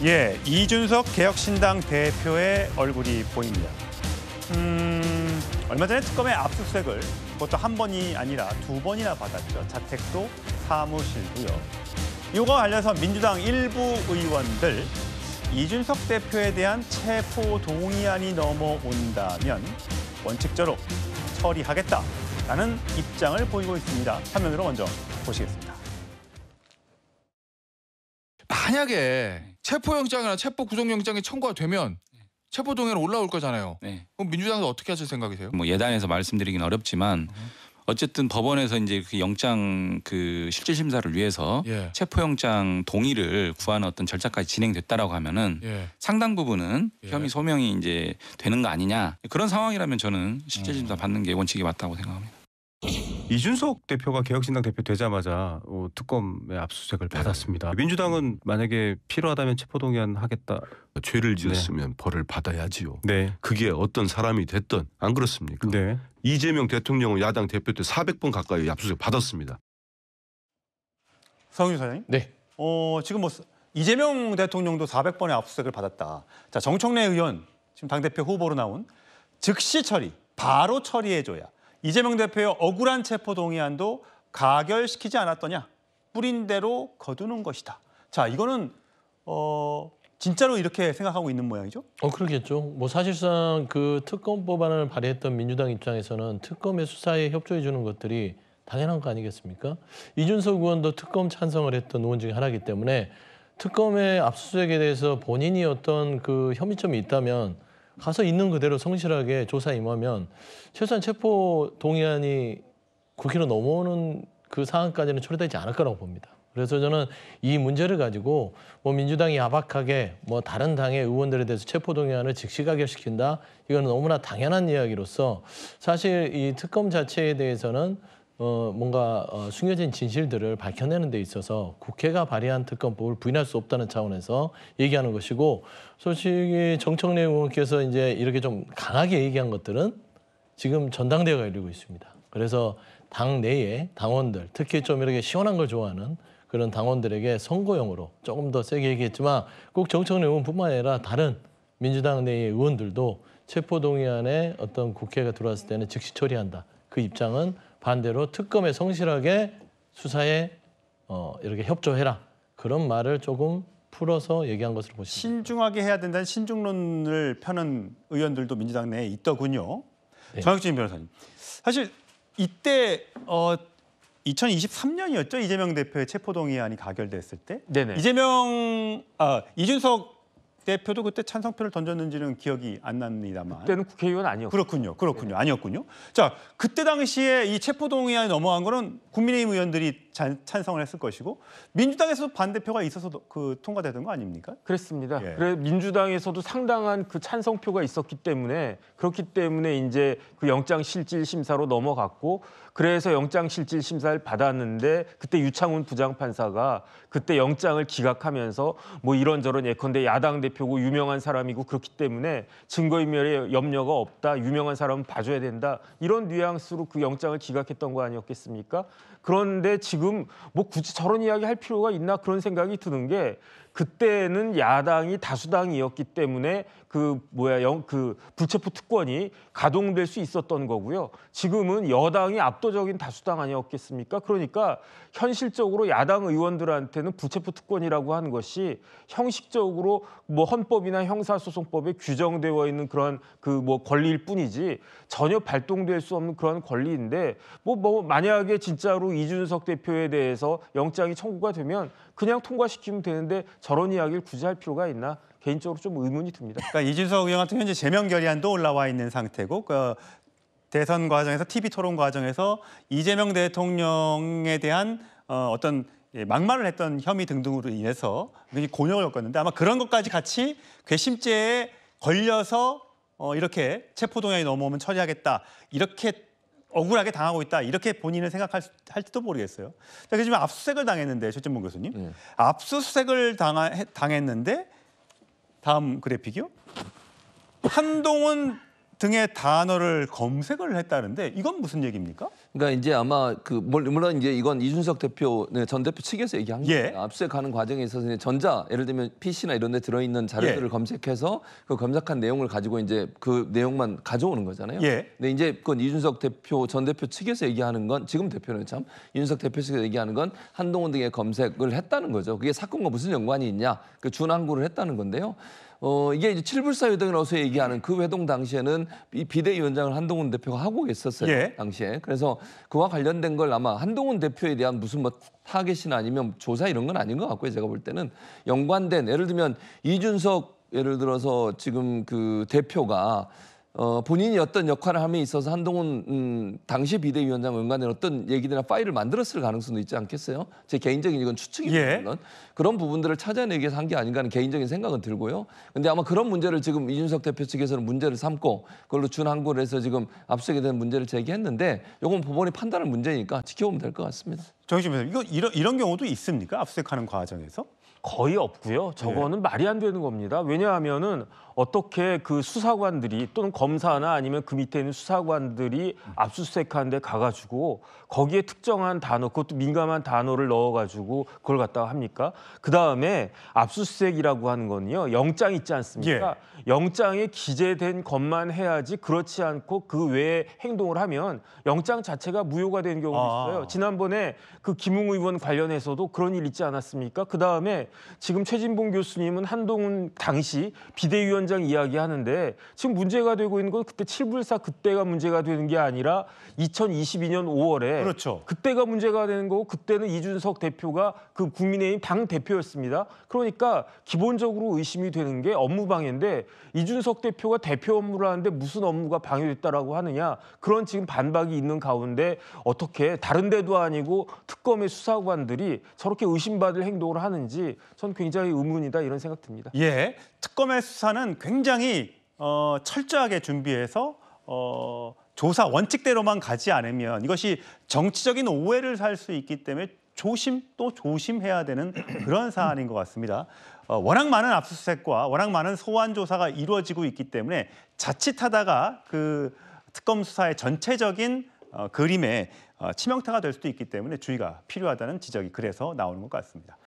예, 이준석 개혁신당 대표의 얼굴이 보입니다. 얼마 전에 특검의 압수수색을 그것도 한 번이 아니라 두 번이나 받았죠. 자택도 사무실도요. 이거 알려서 민주당 일부 의원들 이준석 대표에 대한 체포 동의안이 넘어온다면 원칙적으로 처리하겠다라는 입장을 보이고 있습니다. 화면으로 먼저 보시겠습니다. 만약에 체포영장이나 체포구속영장이 청구가 되면 체포동의안 올라올 거잖아요. 네. 그럼 민주당은 어떻게 하실 생각이세요? 뭐 예단에서 말씀드리긴 어렵지만 어쨌든 법원에서 이제 그 영장 그 실질 심사를 위해서 체포영장 동의를 구하는 어떤 절차까지 진행됐다라고 하면은 상당 부분은 혐의 소명이 이제 되는 거 아니냐 그런 상황이라면 저는 실질 심사 받는 게 원칙이 맞다고 생각합니다. 이준석 대표가 개혁신당 대표 되자마자 특검의 압수수색을 받았습니다. 민주당은 만약에 필요하다면 체포동의안 하겠다. 죄를 지었으면 벌을 받아야지요. 네. 그게 어떤 사람이 됐든 안 그렇습니까? 네. 이재명 대통령은 야당 대표 때 400번 가까이 압수수색 받았습니다. 성윤 사장님? 네. 지금 뭐 이재명 대통령도 400번의 압수수색을 받았다. 자, 정청래 의원 지금 당대표 후보로 나온 즉시 처리, 바로 처리해줘야 이재명 대표의 억울한 체포동의안도 가결시키지 않았더냐. 뿌린 대로 거두는 것이다. 자, 이거는 진짜로 이렇게 생각하고 있는 모양이죠? 그러겠죠. 뭐 사실상 그 특검 법안을 발의했던 민주당 입장에서는 특검의 수사에 협조해 주는 것들이 당연한 거 아니겠습니까? 이준석 의원도 특검 찬성을 했던 의원 중에 하나이기 때문에 특검의 압수수색에 대해서 본인이 어떤 그 혐의점이 있다면 가서 있는 그대로 성실하게 조사에 임하면 최소한 체포 동의안이 국회로 넘어오는 그 상황까지는 처리되지 않을 거라고 봅니다. 그래서 저는 이 문제를 가지고 뭐 민주당이 야박하게 뭐 다른 당의 의원들에 대해서 체포 동의안을 즉시 가결시킨다. 이거는 너무나 당연한 이야기로서 사실 이 특검 자체에 대해서는 뭔가 숨겨진 진실들을 밝혀내는 데 있어서 국회가 발의한 특검법을 부인할 수 없다는 차원에서 얘기하는 것이고 솔직히 정청래 의원께서 이제 이렇게 좀 강하게 얘기한 것들은 지금 전당대회가 열리고 있습니다. 그래서 당 내에 당원들, 특히 좀 이렇게 시원한 걸 좋아하는 그런 당원들에게 선거용으로 조금 더 세게 얘기했지만 꼭 정청래 의원뿐만 아니라 다른 민주당 내의 의원들도 체포동의안에 어떤 국회가 들어왔을 때는 즉시 처리한다. 그 입장은 반대로 특검에 성실하게 수사에 이렇게 협조해라. 그런 말을 조금 풀어서 얘기한 것으로 보십니다. 신중하게 해야 된다는 신중론을 펴는 의원들도 민주당 내에 있더군요. 네. 정혁진 변호사님. 사실 이때 2023년이었죠. 이재명 대표의 체포동의안이 가결됐을 때. 네네. 이준석 대표도 그때 찬성표를 던졌는지는 기억이 안 납니다만. 그때는 국회의원 아니었고. 그렇군요. 아니었군요. 자, 그때 당시에 이 체포동의안이 넘어간 거는 국민의힘 의원들이 찬성을 했을 것이고 민주당에서도 반대표가 있어서 그 통과되던 거 아닙니까? 그랬습니다. 예. 그래 민주당에서도 상당한 그 찬성표가 있었기 때문에 그렇기 때문에 이제 그 영장 실질 심사로 넘어갔고 그래서 영장 실질 심사를 받았는데 그때 유창훈 부장판사가 그때 영장을 기각하면서 뭐 이런저런 예컨대 야당 대표고 유명한 사람이고 그렇기 때문에 증거인멸에 염려가 없다. 유명한 사람은 봐줘야 된다. 이런 뉘앙스로 그 영장을 기각했던 거 아니었겠습니까? 그런데 지금 뭐 굳이 저런 이야기 할 필요가 있나 그런 생각이 드는 게 그때는 야당이 다수당이었기 때문에 그 불체포 특권이 가동될 수 있었던 거고요. 지금은 여당이 압도적인 다수당 아니었겠습니까? 그러니까 현실적으로 야당 의원들한테는 불체포 특권이라고 하는 것이 형식적으로 뭐 헌법이나 형사소송법에 규정되어 있는 그런 그 뭐 권리일 뿐이지 전혀 발동될 수 없는 그런 권리인데 뭐 만약에 진짜로 이준석 대표에 대해서 영장이 청구가 되면 그냥 통과시키면 되는데 저런 이야기를 굳이 할 필요가 있나? 개인적으로 좀 의문이 듭니다. 그러니까 이준석 의원 같은 경우는 현재 제명 결의안도 올라와 있는 상태고 그 대선 과정에서 TV 토론 과정에서 이재명 대통령에 대한 어떤 막말을 했던 혐의 등등으로 인해서 굉장히 곤욕을 겪었는데 아마 그런 것까지 같이 괘씸죄에 걸려서 이렇게 체포동의안이 넘어오면 처리하겠다 이렇게 억울하게 당하고 있다 이렇게 본인은 생각할지도 모르겠어요. 그래서 지금 압수수색을 당했는데 최진봉 교수님 압수수색을 당했는데 다음 그래픽이요. 한동훈 등의 단어를 검색을 했다는데 이건 무슨 얘기입니까? 그러니까 이제 아마 물론 이제 이건 이준석 대표 전 대표 측에서 얘기한 예. 겁니다. 압수수색하는 과정에 있어서 이제 예를 들면 PC나 이런 데 들어있는 자료들을 예. 검색해서 그 검색한 내용을 가지고 이제 그 내용만 가져오는 거잖아요. 예. 근데 이제 그건 이준석 대표 전 대표 측에서 얘기하는 건 지금 대표는 참 이준석 대표 측에서 얘기하는 건 한동훈 등의 검색을 했다는 거죠. 그게 사건과 무슨 연관이 있냐? 그 준항구를 했다는 건데요. 이게 이제 7불사 회동이라고 얘기하는 그 회동 당시에는 이 비대위원장을 한동훈 대표가 하고 있었어요. 예. 당시에. 그래서 그와 관련된 걸 아마 한동훈 대표에 대한 무슨 뭐 타겟이나 아니면 조사 이런 건 아닌 것 같고요. 제가 볼 때는 연관된 예를 들면 이준석 예를 들어서 지금 그 대표가 본인이 어떤 역할을 함에 있어서 한동훈 당시 비대위원장 연관된 어떤 얘기들이나 파일을 만들었을 가능성도 있지 않겠어요? 제 개인적인 이건 추측입니다. 예. 물론 그런 부분들을 찾아내기 위해서 한 게 아닌가 하는 개인적인 생각은 들고요. 근데 아마 그런 문제를 지금 이준석 대표 측에서는 문제를 삼고 그걸로 준항고를 해서 지금 압수하게 된 문제를 제기했는데 이건 법원이 판단할 문제니까 지켜보면 될 것 같습니다. 정의진 변호사님, 이거 이런 경우도 있습니까? 압수수색하는 과정에서? 거의 없고요. 저거는 말이 안 되는 겁니다. 왜냐하면은 어떻게 그 수사관들이 또는 검사나 아니면 그 밑에 있는 수사관들이 압수수색하는 데 가가지고 거기에 특정한 단어, 그것도 민감한 단어를 넣어가지고 그걸 갖다가 합니까? 그다음에 압수수색이라고 하는 거는요. 영장 있지 않습니까? 영장에 기재된 것만 해야지 그렇지 않고 그 외에 행동을 하면 영장 자체가 무효가 되는 경우도 있어요. 지난번에 그 김웅 의원 관련해서도 그런 일 있지 않았습니까? 그다음에 지금 최진봉 교수님은 한동훈 당시 비대위원장 이야기하는데 지금 문제가 되고 있는 건 그때 7불사 그때가 문제가 되는 게 아니라 2022년 5월에 그렇죠. 그때가 문제가 되는 거고 그때는 이준석 대표가 그 국민의힘 당 대표였습니다. 그러니까 기본적으로 의심이 되는 게 업무 방해인데 이준석 대표가 대표 업무를 하는데 무슨 업무가 방해됐다라고 하느냐 그런 지금 반박이 있는 가운데 어떻게 다른 데도 아니고 특검의 수사관들이 저렇게 의심받을 행동을 하는지 전 굉장히 의문이다 이런 생각 듭니다. 예, 특검의 수사는 굉장히 철저하게 준비해서 조사 원칙대로만 가지 않으면 이것이 정치적인 오해를 살 수 있기 때문에 조심 또 조심해야 되는 그런 사안인 것 같습니다. 워낙 많은 압수수색과 워낙 많은 소환 조사가 이루어지고 있기 때문에 자칫하다가 그 특검 수사의 전체적인 그림에 치명타가 될 수도 있기 때문에 주의가 필요하다는 지적이 그래서 나오는 것 같습니다.